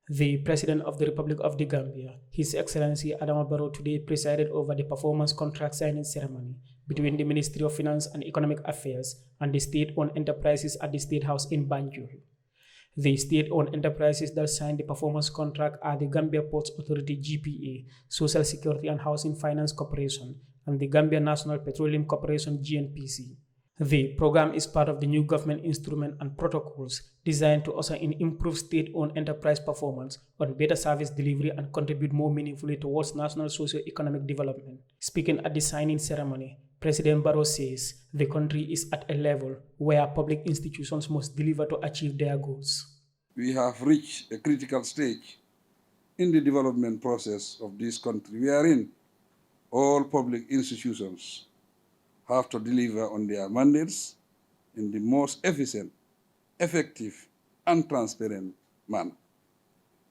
The President of the Republic of the Gambia, His Excellency Adama Barrow, today presided over the performance contract signing ceremony between the Ministry of Finance and Economic Affairs and the state-owned enterprises at the State House in Banjul. The state-owned enterprises that signed the performance contract are the Gambia Ports Authority GPA, Social Security and Housing Finance Corporation, and the Gambia National Petroleum Corporation GNPC. The program is part of the new government instrument and protocols designed to usher in improved state-owned enterprise performance on better service delivery and contribute more meaningfully towards national socio-economic development. Speaking at the signing ceremony, President Barrow says the country is at a level where public institutions must deliver to achieve their goals. We have reached a critical stage in the development process of this country, wherein all public institutions have to deliver on their mandates in the most efficient, effective, and transparent manner.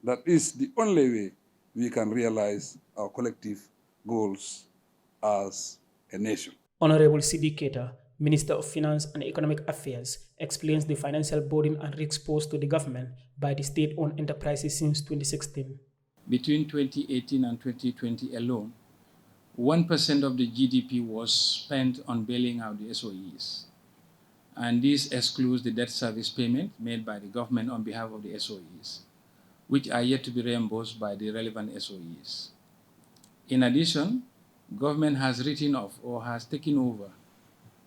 That is the only way we can realize our collective goals as a nation. Honorable Sidi Keita, Minister of Finance and Economic Affairs, explains the financial burden and risks posed to the government by the state-owned enterprises since 2016. Between 2018 and 2020 alone, 1% of the GDP was spent on bailing out the SOEs. And this excludes the debt service payment made by the government on behalf of the SOEs, which are yet to be reimbursed by the relevant SOEs. In addition, government has written off or has taken over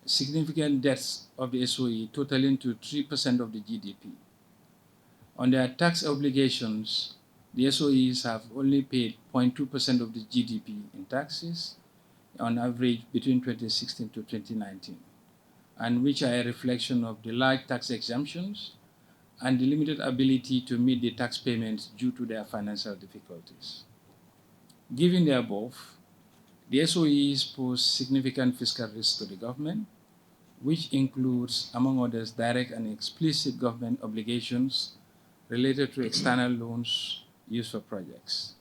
significant debts of the SOE totaling to 3% of the GDP. On their tax obligations, the SOEs have only paid 0.2% of the GDP in taxes on average between 2016 to 2019, and which are a reflection of the large tax exemptions and the limited ability to meet the tax payments due to their financial difficulties. Given the above, the SOEs pose significant fiscal risks to the government, which includes, among others, direct and explicit government obligations related to external loans used for projects.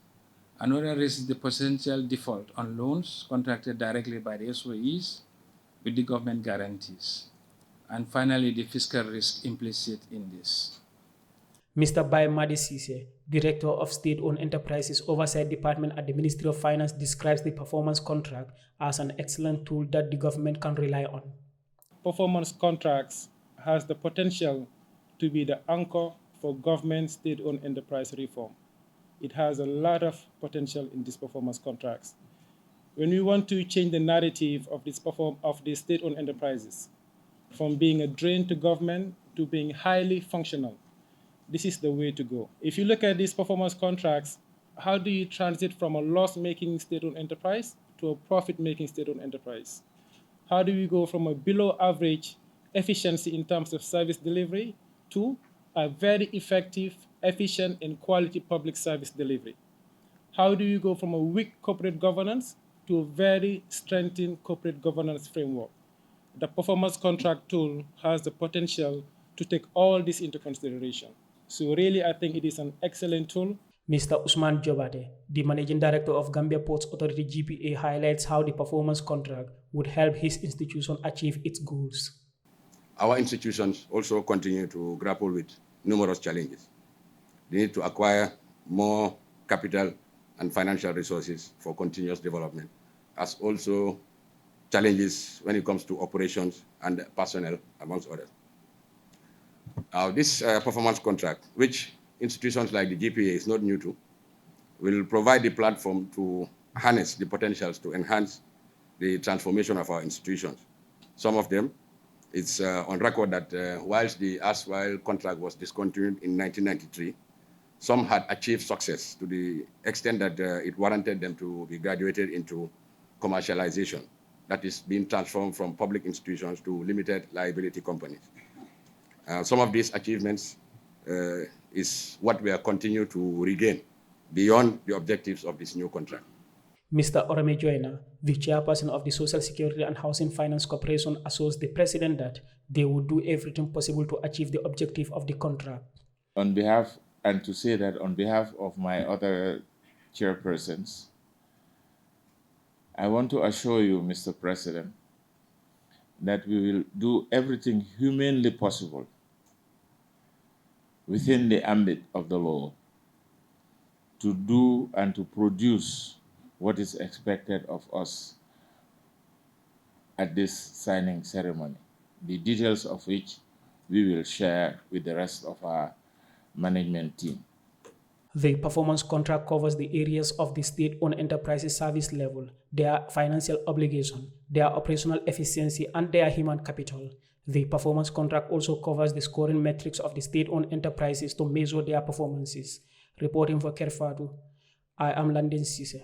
Another risk is the potential default on loans contracted directly by the SOEs with the government guarantees. And finally, the fiscal risk implicit in this. Mr. Bai Madi Sise, Director of State-Owned Enterprises Oversight Department at the Ministry of Finance, describes the performance contract as an excellent tool that the government can rely on. Performance contracts has the potential to be the anchor for government state-owned enterprise reform. It has a lot of potential in these performance contracts. When we want to change the narrative of these state-owned enterprises, from being a drain to government to being highly functional, this is the way to go. If you look at these performance contracts, how do you transit from a loss-making state-owned enterprise to a profit-making state-owned enterprise? How do we go from a below-average efficiency in terms of service delivery to a very effective, efficient, and quality public service delivery? How do you go from a weak corporate governance to a very strengthened corporate governance framework? The performance contract tool has the potential to take all this into consideration. So really, I think it is an excellent tool. Mr. Usman Jobate, the Managing Director of Gambia Ports Authority GPA, highlights how the performance contract would help his institution achieve its goals. Our institutions also continue to grapple with numerous challenges. They need to acquire more capital and financial resources for continuous development, as also challenges when it comes to operations and personnel, amongst others. This performance contract, which institutions like the GPA is not new to, will provide the platform to harness the potentials to enhance the transformation of our institutions. Some of them, it's on record that whilst the erstwhile contract was discontinued in 1993, some had achieved success to the extent that it warranted them to be graduated into commercialization, that is being transformed from public institutions to limited liability companies. Some of these achievements is what we are continue to regain beyond the objectives of this new contract. Mr. Orame Joyner, the chairperson of the Social Security and Housing Finance Corporation, assures the president that they would do everything possible to achieve the objective of the contract. On behalf, and to say that on behalf of my other chairpersons, I want to assure you, Mr. President, that we will do everything humanly possible within the ambit of the law to do and to produce what is expected of us at this signing ceremony, the details of which we will share with the rest of our management team. The performance contract covers the areas of the state-owned enterprises service level, their financial obligation, their operational efficiency, and their human capital. The performance contract also covers the scoring metrics of the state-owned enterprises to measure their performances. Reporting for Kerr, Fatou, I am Landin Sise.